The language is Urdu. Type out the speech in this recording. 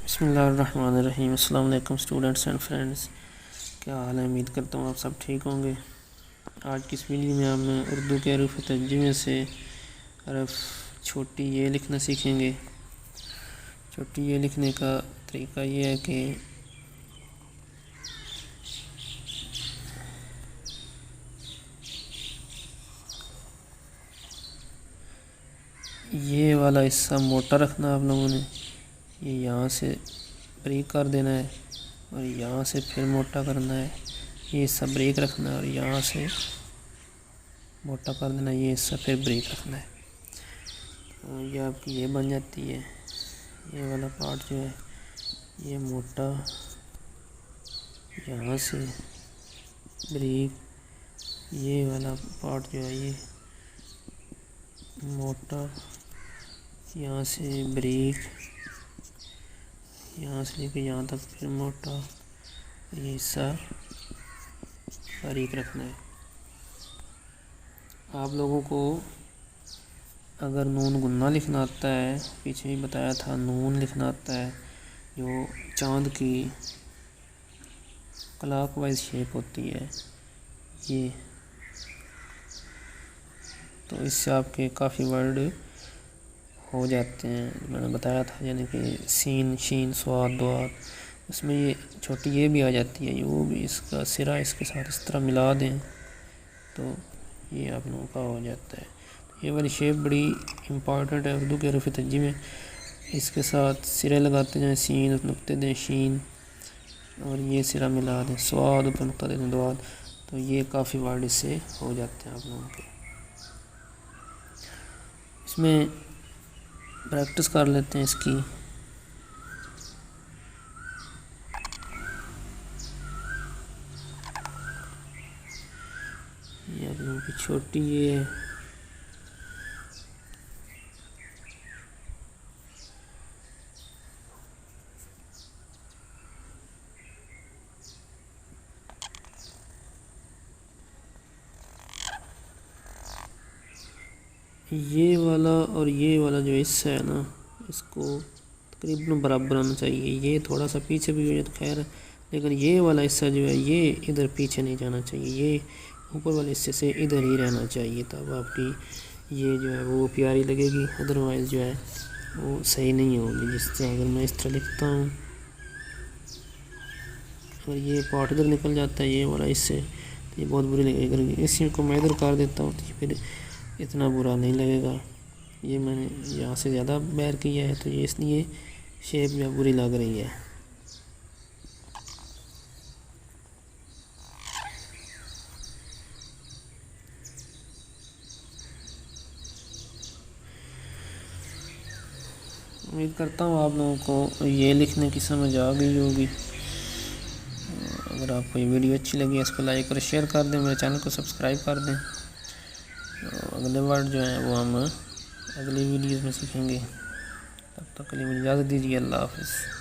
بسم اللہ الرحمن الرحیم۔ السلام علیکم اسٹوڈنٹس اینڈ فرینڈس، کیا حال ہے؟ امید کرتا ہوں آپ سب ٹھیک ہوں گے۔ آج کی اس ویڈیو میں ہم اردو کے حروف ترجمے سے حرف چھوٹی یہ لکھنا سیکھیں گے۔ چھوٹی یہ لکھنے کا طریقہ یہ ہے کہ یہ والا حصہ موٹا رکھنا آپ لوگوں نے، یہ یہاں سے بریک کر دینا ہے اور یہاں سے پھر موٹا کرنا ہے۔ یہ حصہ بریک رکھنا ہے اور یہاں سے موٹا کر دینا ہے، یہ حصہ پھر بریک رکھنا ہے۔ یہ آپ کی یہ بن جاتی ہے۔ یہ والا پارٹ جو ہے یہ موٹا، یہاں سے بریک، یہ والا پارٹ جو ہے یہ موٹا، یہاں سے بریک، یہاں سے لے کے یہاں تک پھر موٹا، یہ حصہ باریک رکھنا ہے۔ آپ لوگوں کو اگر نون گنا لکھنا آتا ہے، پیچھے بھی بتایا تھا نون لکھنا آتا ہے جو چاند کی کلاک وائز شیپ ہوتی ہے، یہ تو اس سے آپ کے کافی ورڈ ہو جاتے ہیں۔ میں نے بتایا تھا یعنی کہ سین، شین، صاد، دعات، اس میں یہ چھوٹی یہ بھی آ جاتی ہے، وہ بھی اس کا سرا اس کے ساتھ اس طرح ملا دیں تو یہ آپ لوگوں کا ہو جاتا ہے۔ یہ والی شیپ بڑی امپورٹنٹ ہے اردو کے حروف ترجمے میں، اس کے ساتھ سرے لگاتے جائیں، سین نقطے دیں شین، اور یہ سرا ملا دیں صاد، اوپر نقطہ دے دیں دعات، تو یہ کافی ورڈ اس سے ہو جاتے ہیں آپ لوگوں کے۔ اس میں پریکٹس کر لیتے ہیں اس کی۔ یہ آپ لوگوں کی چھوٹی یہ والا اور یہ والا جو حصہ ہے نا، اس کو تقریباً برابر آنا چاہیے۔ یہ تھوڑا سا پیچھے بھی ہو جائے تو خیر، لیکن یہ والا حصہ جو ہے یہ ادھر پیچھے نہیں جانا چاہیے، یہ اوپر والے حصے سے ادھر ہی رہنا چاہیے، تب آپ کی یہ جو ہے وہ پیاری لگے گی، ادروائز جو ہے وہ صحیح نہیں ہوگی۔ جس طرح اگر میں اس طرح لکھتا ہوں، اگر یہ پارٹ ادھر نکل جاتا ہے یہ والا حصے تو یہ بہت بری لگے گی۔ اگر اسی کو میں ادھر کر دیتا ہوں تو پھر اتنا برا نہیں لگے گا۔ یہ میں نے یہاں سے زیادہ بیر کیا ہے تو یہ اس لیے شیپ میں بری لگ رہی ہے۔ امید کرتا ہوں آپ لوگوں کو یہ لکھنے کی سمجھ آ گئی ہوگی۔ اگر آپ کو یہ ویڈیو اچھی لگی ہے اس کو لائک اور شیئر کر دیں، میرے چینل کو سبسکرائب کر دیں۔ اگلے ورڈ جو ہیں وہ ہم اگلی ویڈیوز میں سیکھیں گے۔ تب تک کے لیے مجھے اجازت دیجیے، اللہ حافظ۔